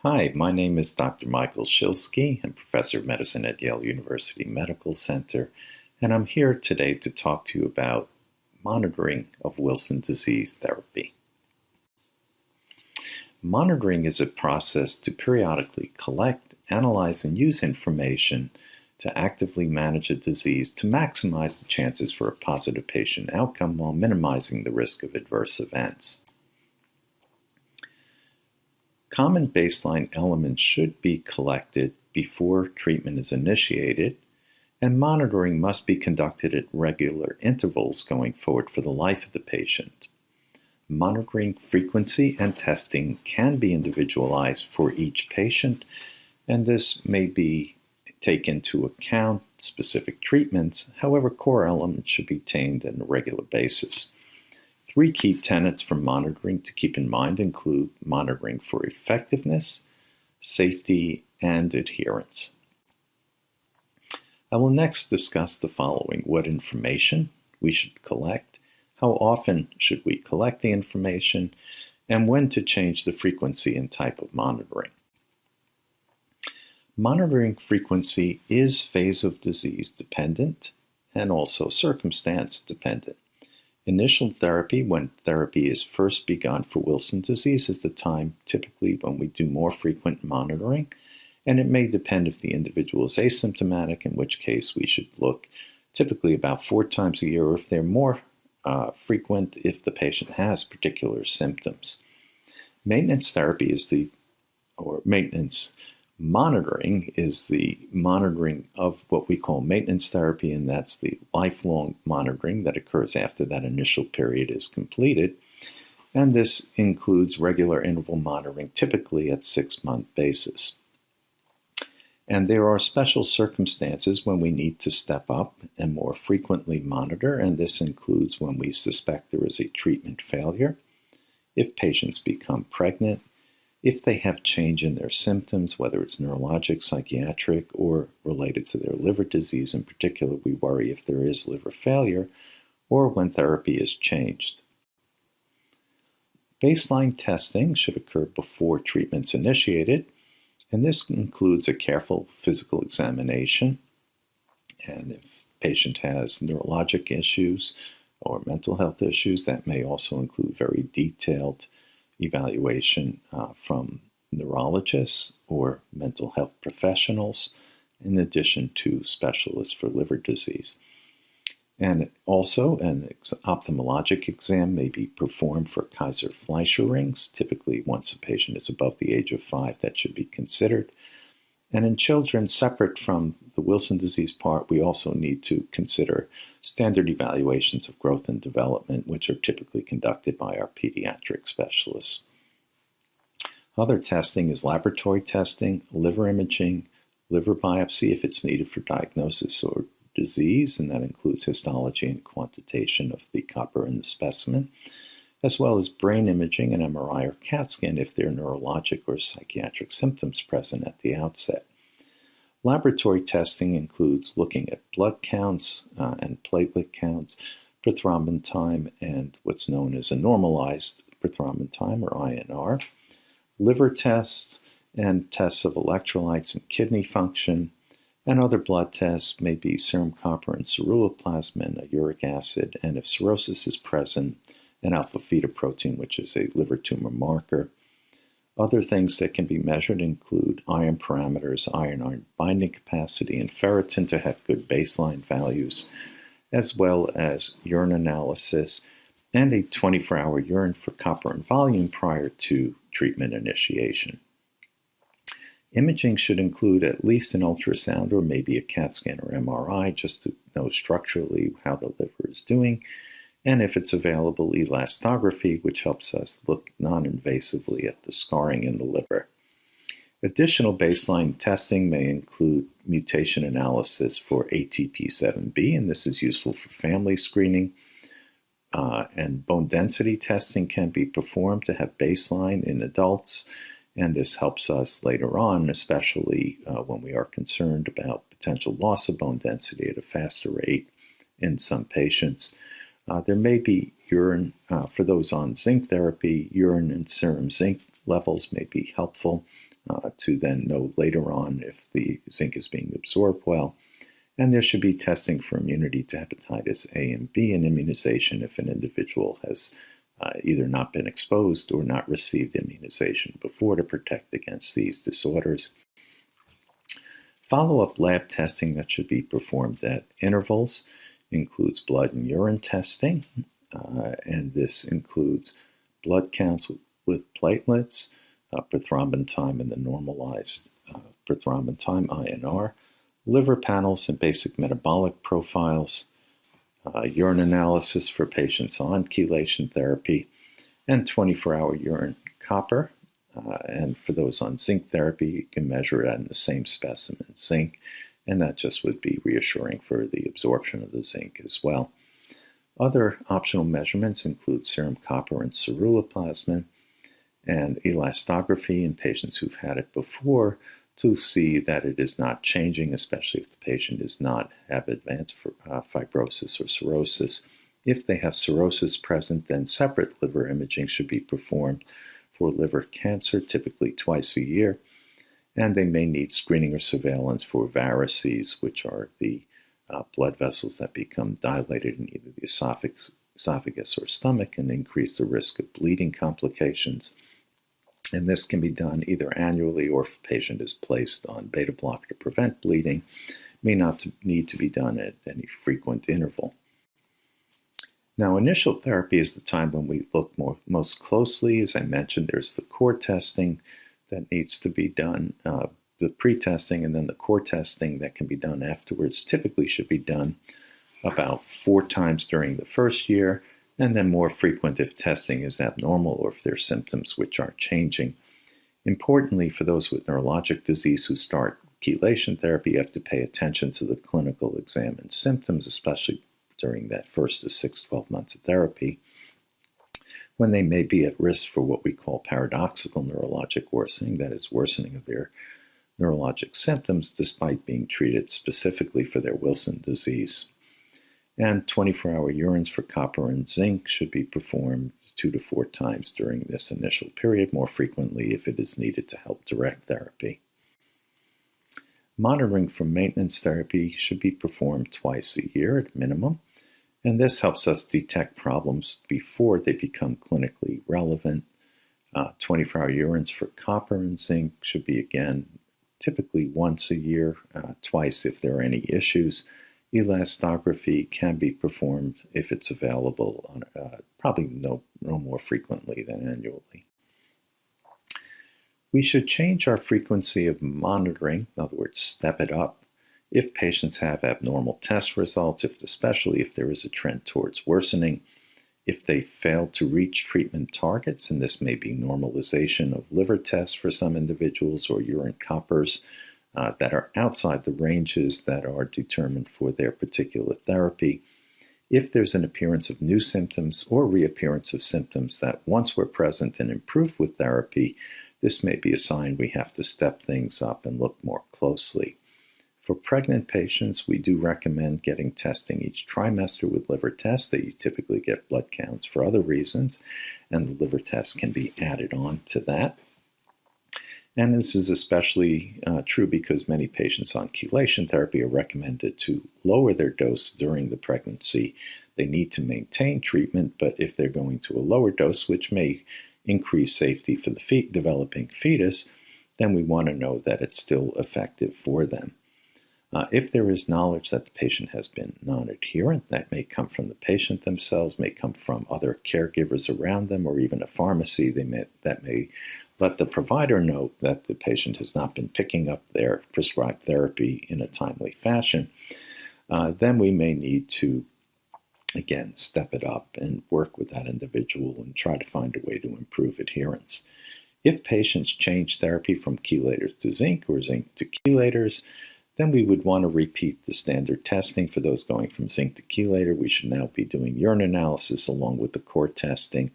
Hi, my name is Dr. Michael Shilsky. I'm professor of medicine at Yale University Medical Center, and I'm here today to talk to you about monitoring of Wilson disease therapy. Monitoring is a process to periodically collect, analyze, and use information to actively manage a disease to maximize the chances for a positive patient outcome while minimizing the risk of adverse events. Common baseline elements should be collected before treatment is initiated, and monitoring must be conducted at regular intervals going forward for the life of the patient. Monitoring frequency and testing can be individualized for each patient, and this may take into account specific treatments. However, core elements should be obtained on a regular basis. Three key tenets for monitoring to keep in mind include monitoring for effectiveness, safety, and adherence. I will next discuss the following: what information we should collect, how often should we collect the information, and when to change the frequency and type of monitoring. Monitoring frequency is phase of disease dependent and also circumstance dependent. Initial therapy, when therapy is first begun for Wilson disease, is the time typically when we do more frequent monitoring, and it may depend if the individual is asymptomatic, in which case we should look typically about 4 times a year, or if they're more frequent, if the patient has particular symptoms. Maintenance therapy maintenance monitoring is the monitoring of what we call maintenance therapy, and that's the lifelong monitoring that occurs after that initial period is completed. And this includes regular interval monitoring, typically at 6-month basis. And there are special circumstances when we need to step up and more frequently monitor, and this includes when we suspect there is a treatment failure, if patients become pregnant, if they have change in their symptoms, whether it's neurologic, psychiatric, or related to their liver disease. In particular, we worry if there is liver failure, or when therapy is changed. Baseline testing should occur before treatment's initiated, and this includes a careful physical examination. And if patient has neurologic issues or mental health issues, that may also include very detailed evaluation from neurologists or mental health professionals, in addition to specialists for liver disease. And also, an ophthalmologic exam may be performed for Kaiser-Fleischer rings. Typically, once a patient is above the age of 5, that should be considered. And in children, separate from the Wilson disease part, we also need to consider standard evaluations of growth and development, which are typically conducted by our pediatric specialists. Other testing is laboratory testing, liver imaging, liver biopsy if it's needed for diagnosis or disease, and that includes histology and quantitation of the copper in the specimen, as well as brain imaging and MRI or CAT scan if there are neurologic or psychiatric symptoms present at the outset. Laboratory testing includes looking at blood counts and platelet counts, prothrombin time, and what's known as a normalized prothrombin time, or INR, liver tests, and tests of electrolytes and kidney function, and other blood tests may be serum copper and ceruloplasmin, uric acid, and if cirrhosis is present, an alpha-fetoprotein, which is a liver tumor marker. Other things that can be measured include iron parameters, iron binding capacity, and ferritin to have good baseline values, as well as urine analysis and a 24-hour urine for copper and volume prior to treatment initiation. Imaging should include at least an ultrasound or maybe a CAT scan or MRI just to know structurally how the liver is doing, and if it's available, elastography, which helps us look non-invasively at the scarring in the liver. Additional baseline testing may include mutation analysis for ATP7B, and this is useful for family screening. And bone density testing can be performed to have baseline in adults, and this helps us later on, especially when we are concerned about potential loss of bone density at a faster rate in some patients. There may be urine, for those on zinc therapy, urine and serum zinc levels may be helpful to then know later on if the zinc is being absorbed well. And there should be testing for immunity to hepatitis A and B and immunization if an individual has either not been exposed or not received immunization before to protect against these disorders. Follow-up lab testing that should be performed at intervals includes blood and urine testing, and this includes blood counts with platelets, prothrombin time and the normalized prothrombin time, INR, liver panels and basic metabolic profiles, urine analysis for patients on chelation therapy, and 24-hour urine copper. And for those on zinc therapy, you can measure it in the same specimen zinc, and that just would be reassuring for the absorption of the zinc as well. Other optional measurements include serum copper and ceruloplasmin, and elastography in patients who've had it before to see that it is not changing, especially if the patient does not have advanced fibrosis or cirrhosis. If they have cirrhosis present, then separate liver imaging should be performed for liver cancer, typically twice a year, and they may need screening or surveillance for varices, which are the blood vessels that become dilated in either the esophagus or stomach and increase the risk of bleeding complications. And this can be done either annually or if a patient is placed on beta blocker to prevent bleeding, may not need to be done at any frequent interval. Now, initial therapy is the time when we look most closely. As I mentioned, there's the core testing that needs to be done, the pre-testing, and then the core testing that can be done afterwards. Typically should be done about 4 times during the first year, and then more frequent if testing is abnormal or if there are symptoms which aren't changing. Importantly, for those with neurologic disease who start chelation therapy, you have to pay attention to the clinical exam and symptoms, especially during that first to 6-12 months of therapy, when they may be at risk for what we call paradoxical neurologic worsening, that is, worsening of their neurologic symptoms despite being treated specifically for their Wilson disease. And 24-hour urines for copper and zinc should be performed 2 to 4 times during this initial period, more frequently if it is needed to help direct therapy. Monitoring for maintenance therapy should be performed twice a year at minimum, and this helps us detect problems before they become clinically relevant. 24-hour urines for copper and zinc should be, again, typically once a year, twice if there are any issues. Elastography can be performed if it's available, probably no more frequently than annually. We should change our frequency of monitoring, in other words, step it up, if patients have abnormal test results, especially if there is a trend towards worsening, if they fail to reach treatment targets, and this may be normalization of liver tests for some individuals or urine coppers that are outside the ranges that are determined for their particular therapy. If there's an appearance of new symptoms or reappearance of symptoms that once were present and improved with therapy, this may be a sign we have to step things up and look more closely. For pregnant patients, we do recommend getting testing each trimester with liver tests. That you typically get blood counts for other reasons, and the liver test can be added on to that. And this is especially true because many patients on chelation therapy are recommended to lower their dose during the pregnancy. They need to maintain treatment, but if they're going to a lower dose, which may increase safety for the developing fetus, then we want to know that it's still effective for them. If there is knowledge that the patient has been non-adherent, that may come from the patient themselves, may come from other caregivers around them, or even a pharmacy that may let the provider know that the patient has not been picking up their prescribed therapy in a timely fashion, then we may need to, again, step it up and work with that individual and try to find a way to improve adherence. If patients change therapy from chelators to zinc or zinc to chelators, then we would want to repeat the standard testing. For those going from zinc to chelator, we should now be doing urine analysis along with the core testing,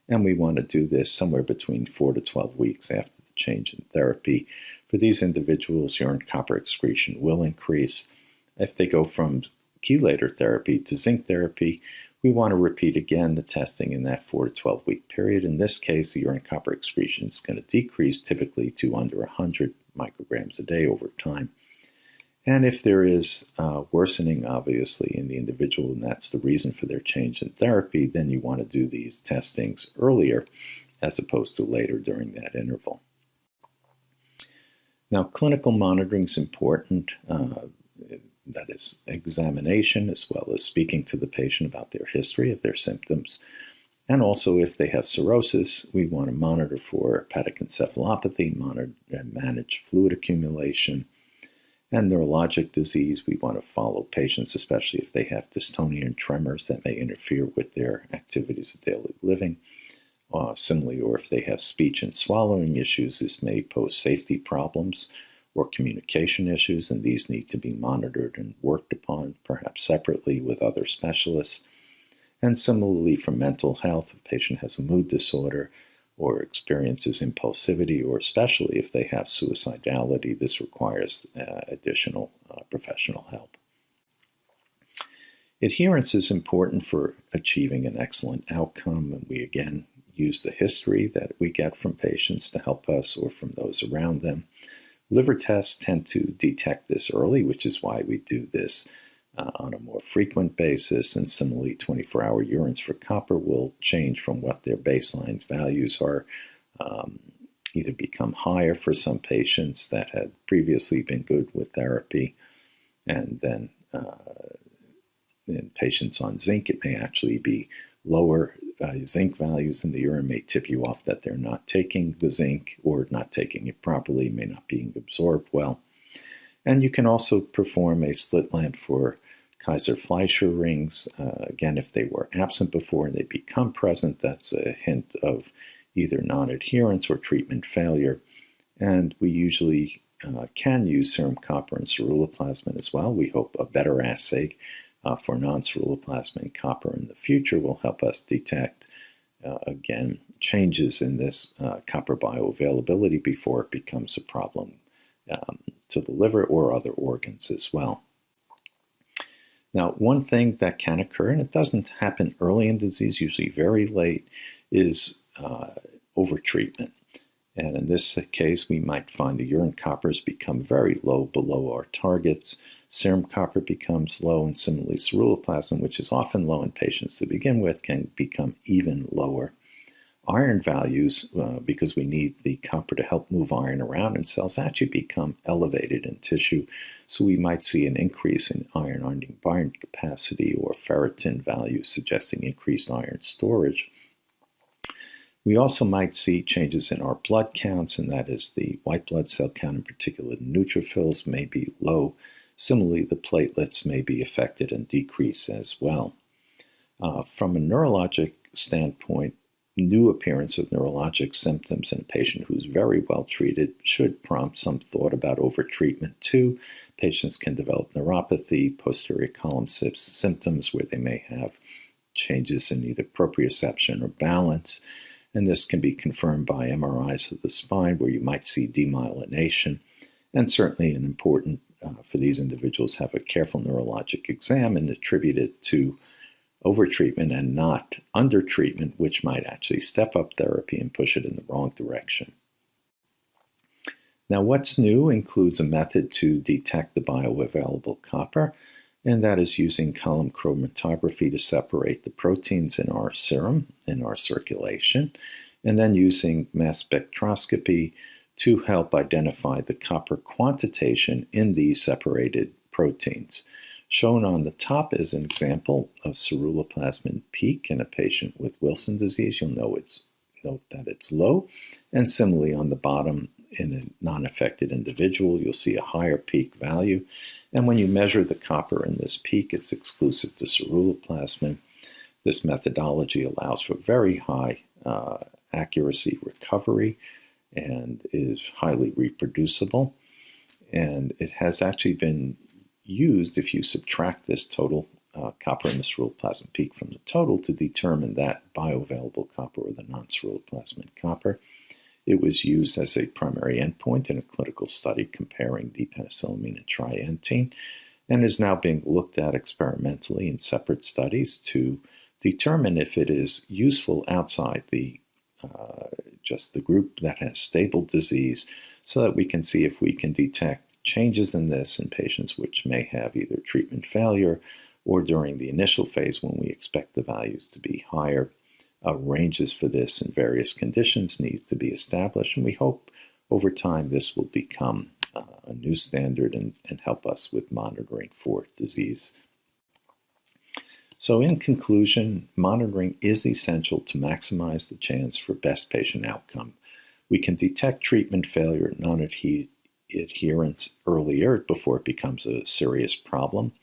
and we want to do this somewhere between 4 to 12 weeks after the change in therapy. For these individuals, urine copper excretion will increase. If they go from chelator therapy to zinc therapy, we want to repeat again the testing in that 4 to 12 week period. In this case, the urine copper excretion is going to decrease typically to under 100 micrograms a day over time. And if there is worsening, obviously, in the individual, and that's the reason for their change in therapy, then you want to do these testings earlier as opposed to later during that interval. Now, clinical monitoring is important. That is examination, as well as speaking to the patient about their history of their symptoms. And also, if they have cirrhosis, we want to monitor for hepatic encephalopathy, monitor and manage fluid accumulation. And neurologic disease, we want to follow patients, especially if they have dystonia and tremors that may interfere with their activities of daily living. Similarly, or if they have speech and swallowing issues, this may pose safety problems or communication issues, and these need to be monitored and worked upon, perhaps separately with other specialists. And similarly, for mental health, if a patient has a mood disorder or experiences impulsivity, or especially if they have suicidality, this requires additional professional help. Adherence is important for achieving an excellent outcome, and we again use the history that we get from patients to help us or from those around them. Liver tests tend to detect this early, which is why we do this on a more frequent basis. And similarly, 24-hour urines for copper will change from what their baseline values are, either become higher for some patients that had previously been good with therapy, and then in patients on zinc, it may actually be lower. Zinc values in the urine may tip you off that they're not taking the zinc or not taking it properly, may not being absorbed well. And you can also perform a slit lamp for Kaiser-Fleischer rings. Again, if they were absent before and they become present, that's a hint of either non-adherence or treatment failure. And we usually can use serum copper and ceruloplasmin as well. We hope a better assay for non-ceruloplasmin copper in the future will help us detect, again, changes in this copper bioavailability before it becomes a problem to the liver or other organs as well. Now, one thing that can occur, and it doesn't happen early in disease, usually very late, is overtreatment. And in this case, we might find the urine coppers become very low below our targets. Serum copper becomes low, and similarly ceruloplasmin, which is often low in patients to begin with, can become even lower. Iron values, because we need the copper to help move iron around in cells, actually become elevated in tissue. So we might see an increase in iron binding capacity or ferritin values suggesting increased iron storage. We also might see changes in our blood counts, and that is the white blood cell count, in particular the neutrophils, may be low. Similarly, the platelets may be affected and decrease as well. From a neurologic standpoint, new appearance of neurologic symptoms in a patient who's very well treated should prompt some thought about overtreatment too. Patients can develop neuropathy, posterior column symptoms where they may have changes in either proprioception or balance, and this can be confirmed by MRIs of the spine where you might see demyelination, and certainly an important for these individuals have a careful neurologic exam and attribute it to overtreatment and not undertreatment, which might actually step up therapy and push it in the wrong direction. Now, what's new includes a method to detect the bioavailable copper, and that is using column chromatography to separate the proteins in our serum, in our circulation, and then using mass spectroscopy to help identify the copper quantitation in these separated proteins. Shown on the top is an example of ceruloplasmin peak in a patient with Wilson disease. You'll note that it's low. And similarly on the bottom, in a non-affected individual, you'll see a higher peak value. And when you measure the copper in this peak, it's exclusive to ceruloplasmin. This methodology allows for very high accuracy recovery and is highly reproducible. And it has actually been used, if you subtract this total copper in the ceruloplasmin peak from the total, to determine that bioavailable copper or the non-ceruloplasmin copper. It was used as a primary endpoint in a clinical study comparing D-penicillamine and trientine, and is now being looked at experimentally in separate studies to determine if it is useful outside just the group that has stable disease, so that we can see if we can detect changes in this in patients which may have either treatment failure or during the initial phase when we expect the values to be higher. Ranges for this in various conditions needs to be established, and we hope over time this will become a new standard and help us with monitoring for disease. So in conclusion, monitoring is essential to maximize the chance for best patient outcome. We can detect treatment failure and non-adherence earlier before it becomes a serious problem.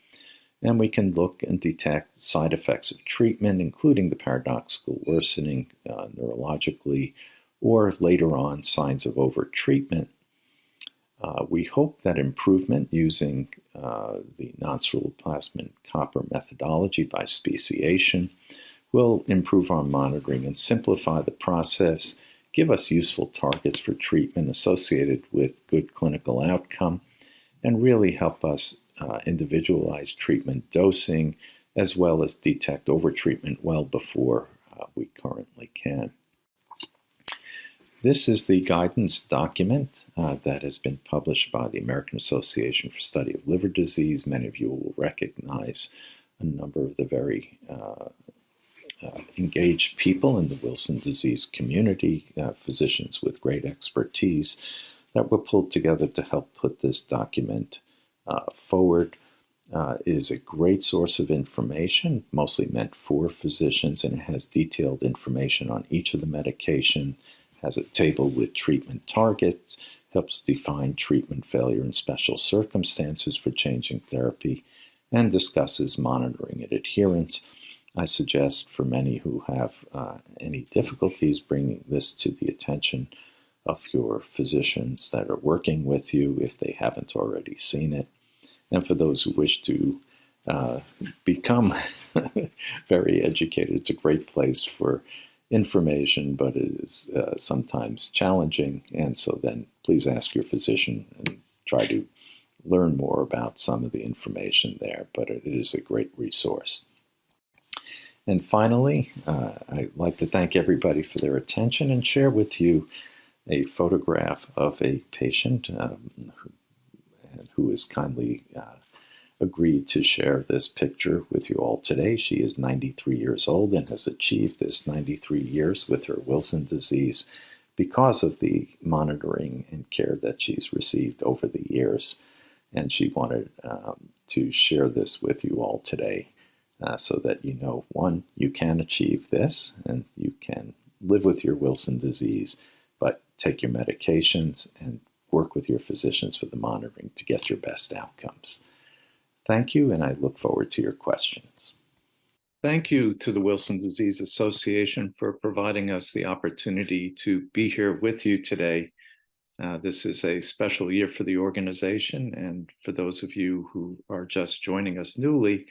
And we can look and detect side effects of treatment, including the paradoxical worsening neurologically, or later on signs of overtreatment. We hope that improvement using the non-ceruloplasmin copper methodology by speciation will improve our monitoring and simplify the process, give us useful targets for treatment associated with good clinical outcome, and really help us individualize treatment dosing as well as detect overtreatment well before we currently can. This is the guidance document that has been published by the American Association for Study of Liver Disease. Many of you will recognize a number of the very engaged people in the Wilson disease community, physicians with great expertise that were pulled together to help put this document forward. It is a great source of information, mostly meant for physicians, and it has detailed information on each of the medication, has a table with treatment targets, helps define treatment failure in special circumstances for changing therapy, and discusses monitoring and adherence. I suggest for many who have any difficulties bringing this to the attention of your physicians that are working with you if they haven't already seen it. And for those who wish to become very educated, it's a great place for information, but it is sometimes challenging. And so then please ask your physician and try to learn more about some of the information there. But it is a great resource. And finally, I'd like to thank everybody for their attention and share with you a photograph of a patient who has kindly agreed to share this picture with you all today. She is 93 years old and has achieved this 93 years with her Wilson disease because of the monitoring and care that she's received over the years. And she wanted to share this with you all today so that you know, one, you can achieve this and you can live with your Wilson disease, but take your medications and work with your physicians for the monitoring to get your best outcomes. Thank you, and I look forward to your questions. Thank you to the Wilson Disease Association for providing us the opportunity to be here with you today. This is a special year for the organization, and for those of you who are just joining us newly,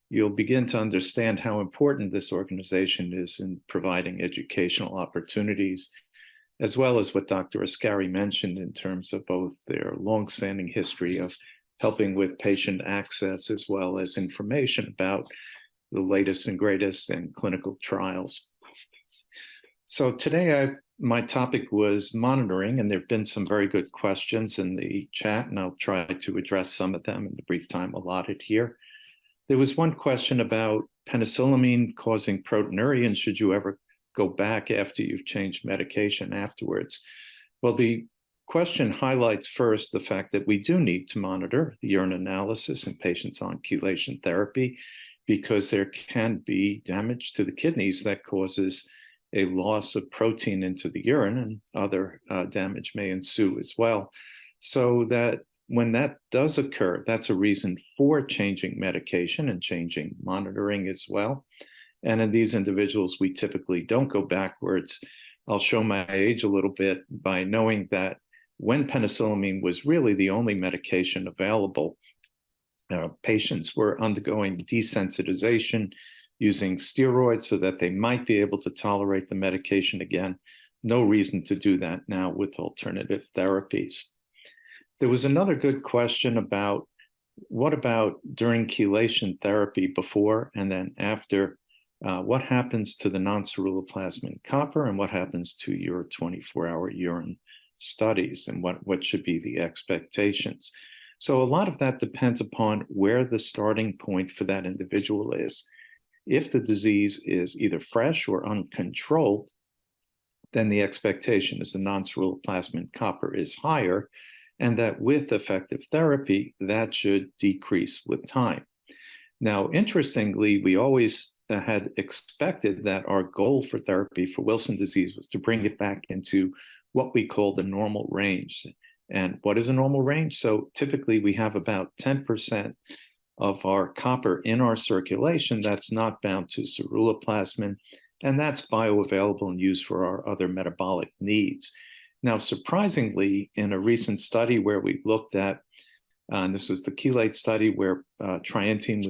you'll begin to understand how important this organization is in providing educational opportunities, as well as what Dr. Ascari mentioned in terms of both their longstanding history of helping with patient access, as well as information about the latest and greatest in clinical trials. So today my topic was monitoring, and there have been some very good questions in the chat, and I'll try to address some of them in the brief time allotted here. There was one question about penicillamine causing proteinuria, and should you ever go back after you've changed medication afterwards? Well, the question highlights first the fact that we do need to monitor the urine analysis in patients on chelation therapy, because there can be damage to the kidneys that causes a loss of protein into the urine, and other damage may ensue as well. So that when that does occur, that's a reason for changing medication and changing monitoring as well. And in these individuals, we typically don't go backwards. I'll show my age a little bit by knowing that when penicillamine was really the only medication available, patients were undergoing desensitization using steroids so that they might be able to tolerate the medication again. No reason to do that now with alternative therapies. There was another good question about what about during chelation therapy before and then after what happens to the non-ceruloplasmin copper and what happens to your 24-hour urine studies, and what should be the expectations. So a lot of that depends upon where the starting point for that individual is. If the disease is either fresh or uncontrolled, then the expectation is the non-ceruloplasmin copper is higher, and that with effective therapy, that should decrease with time. Now, interestingly, we always had expected that our goal for therapy for Wilson disease was to bring it back into what we call the normal range. And what is a normal range? So typically we have about 10% of our copper in our circulation that's not bound to ceruloplasmin, and that's bioavailable and used for our other metabolic needs. Now, surprisingly, in a recent study where we looked at, and this was the chelate study where trientine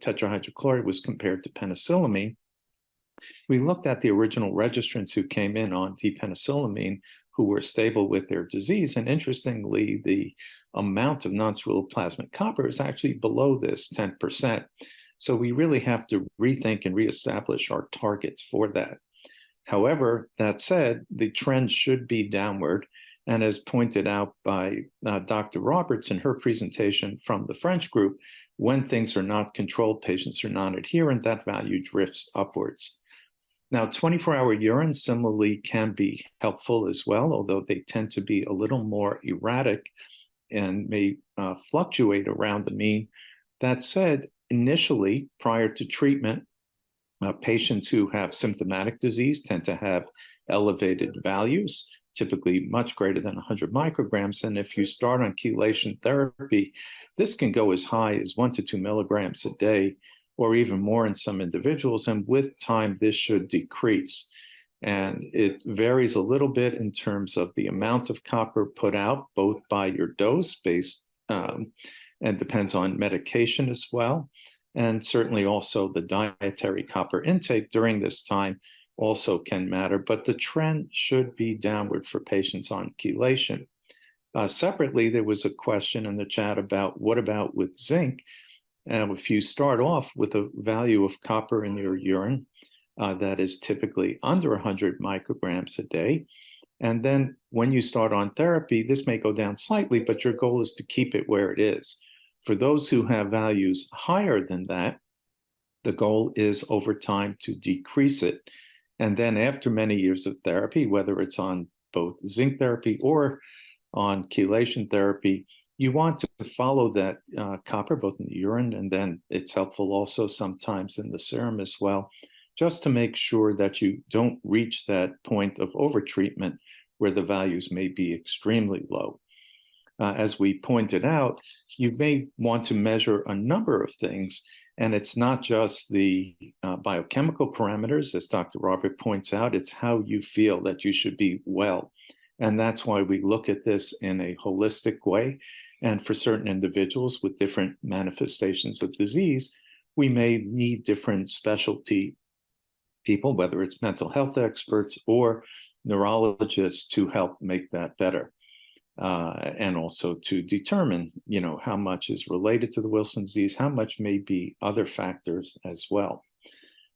tetrahydrochloride was compared to penicillamine, we looked at the original registrants who came in on D-penicillamine who were stable with their disease. And interestingly, the amount of non-ceruloplasmic copper is actually below this 10%. So we really have to rethink and reestablish our targets for that. However, that said, the trend should be downward. And as pointed out by Dr. Roberts in her presentation from the French group, when things are not controlled, patients are non-adherent, that value drifts upwards. Now, 24-hour urine similarly can be helpful as well, although they tend to be a little more erratic and may fluctuate around the mean. That said, initially, prior to treatment, patients who have symptomatic disease tend to have elevated values, typically much greater than 100 micrograms. And if you start on chelation therapy, this can go as high as 1 to 2 milligrams a day, or even more in some individuals. And with time, this should decrease. And it varies a little bit in terms of the amount of copper put out, both by your dose based, and depends on medication as well. And certainly also the dietary copper intake during this time also can matter, but the trend should be downward for patients on chelation. Separately, there was a question in the chat about what about with zinc? If you start off with a value of copper in your urine that is typically under 100 micrograms a day, and then when you start on therapy, this may go down slightly, but your goal is to keep it where it is. For those who have values higher than that, the goal is over time to decrease it. And then after many years of therapy, whether it's on both zinc therapy or on chelation therapy, you want to follow that copper both in the urine, and then it's helpful also sometimes in the serum as well, just to make sure that you don't reach that point of overtreatment where the values may be extremely low. As we pointed out, you may want to measure a number of things, and it's not just the biochemical parameters, as Dr. Robert points out, it's how you feel that you should be well. And that's why we look at this in a holistic way. And for certain individuals with different manifestations of disease, we may need different specialty people, whether it's mental health experts or neurologists, to help make that better. And also to determine, how much is related to the Wilson disease, how much may be other factors as well.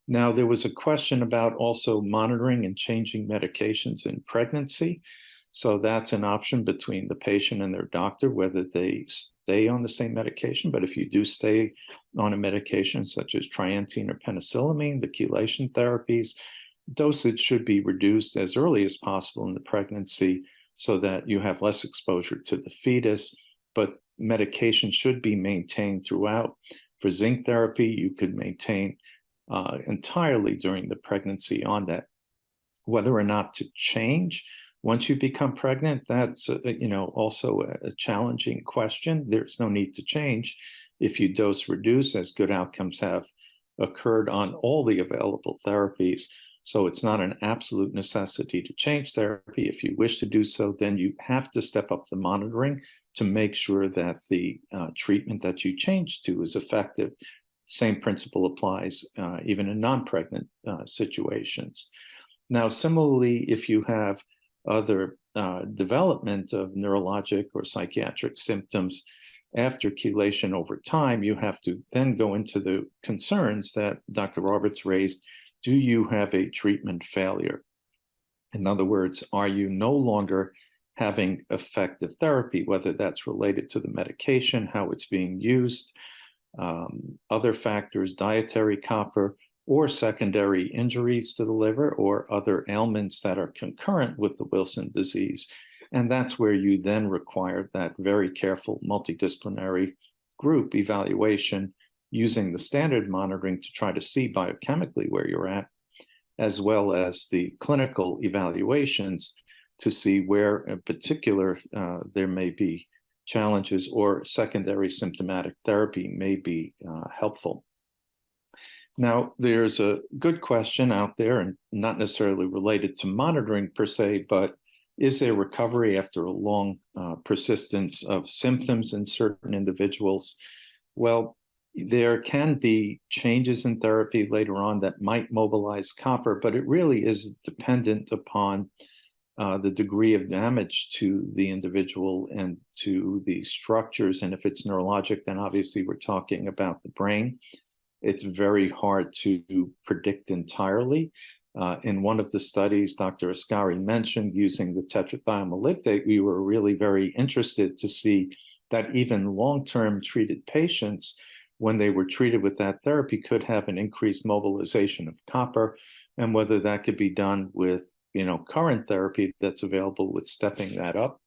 Now, there was a question about also monitoring and changing medications in pregnancy. So that's an option between the patient and their doctor, whether they stay on the same medication. But if you do stay on a medication such as trientine or penicillamine, the chelation therapies, dosage should be reduced as early as possible in the pregnancy so that you have less exposure to the fetus. But medication should be maintained throughout. For zinc therapy, you could maintain entirely during the pregnancy on that. Whether or not to change once you become pregnant, that's also a challenging question. There's no need to change if you dose reduce, as good outcomes have occurred on all the available therapies. So it's not an absolute necessity to change therapy. If you wish to do so, then you have to step up the monitoring to make sure that the treatment that you change to is effective. Same principle applies even in non-pregnant situations. Now, similarly, if you have other development of neurologic or psychiatric symptoms, after chelation over time, you have to then go into the concerns that Dr. Roberts raised. Do you have a treatment failure? In other words, are you no longer having effective therapy, whether that's related to the medication, how it's being used, other factors, dietary copper, or secondary injuries to the liver, or other ailments that are concurrent with the Wilson disease. And that's where you then require that very careful multidisciplinary group evaluation using the standard monitoring to try to see biochemically where you're at, as well as the clinical evaluations to see where in particular there may be challenges or secondary symptomatic therapy may be helpful. Now, there's a good question out there, and not necessarily related to monitoring per se, but is there recovery after a long persistence of symptoms in certain individuals? Well, there can be changes in therapy later on that might mobilize copper, but it really is dependent upon the degree of damage to the individual and to the structures. And if it's neurologic, then obviously we're talking about the brain. It's very hard to predict entirely. In one of the studies Dr. Ascari mentioned using the tetrathiomylignate, we were really very interested to see that even long-term treated patients, when they were treated with that therapy, could have an increased mobilization of copper, and whether that could be done with current therapy that's available with stepping that up.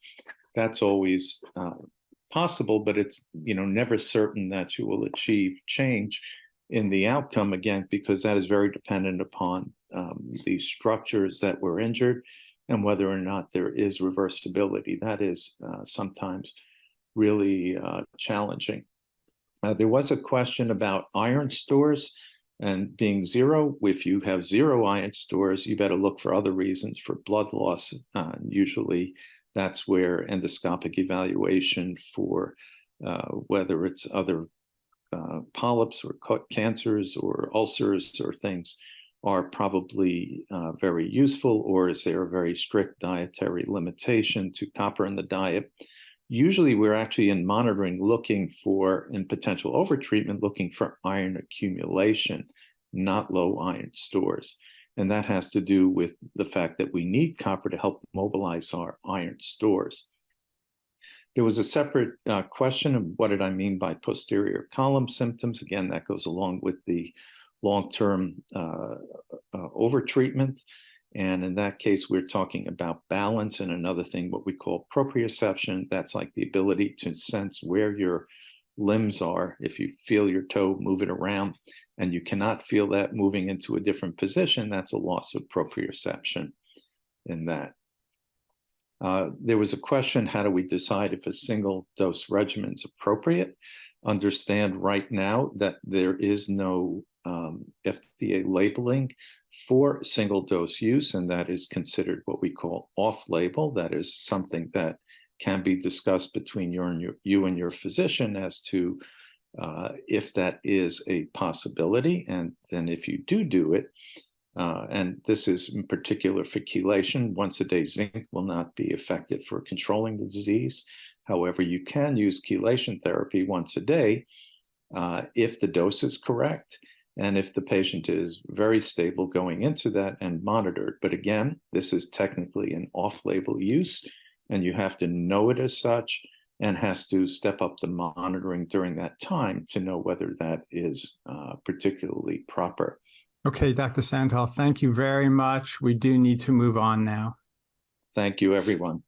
That's always possible, but it's never certain that you will achieve change in the outcome, again, because that is very dependent upon the structures that were injured and whether or not there is reversibility. That is sometimes really challenging. There was a question about iron stores and being zero. If you have zero iron stores, you better look for other reasons for blood loss. Usually that's where endoscopic evaluation for whether it's other polyps or cancers or ulcers or things are probably very useful, or is there a very strict dietary limitation to copper in the diet? Usually we're actually in monitoring looking for, in potential overtreatment, looking for iron accumulation, not low iron stores. And that has to do with the fact that we need copper to help mobilize our iron stores. There was a separate question of what did I mean by posterior column symptoms. Again, that goes along with the long-term overtreatment. And in that case, we're talking about balance and another thing, what we call proprioception. That's like the ability to sense where your limbs are. If you feel your toe, move it around, and you cannot feel that moving into a different position, that's a loss of proprioception in that. There was a question, how do we decide if a single dose regimen is appropriate? Understand right now that there is no FDA labeling for single dose use, and that is considered what we call off-label. That is something that can be discussed between you and your physician as to if that is a possibility. And then if you do it, and this is in particular for chelation, once a day zinc will not be effective for controlling the disease. However, you can use chelation therapy once a day if the dose is correct and if the patient is very stable going into that and monitored. But again, this is technically an off-label use, and you have to know it as such and has to step up the monitoring during that time to know whether that is particularly proper. Okay, Dr. Sandhall, thank you very much. We do need to move on now. Thank you, everyone.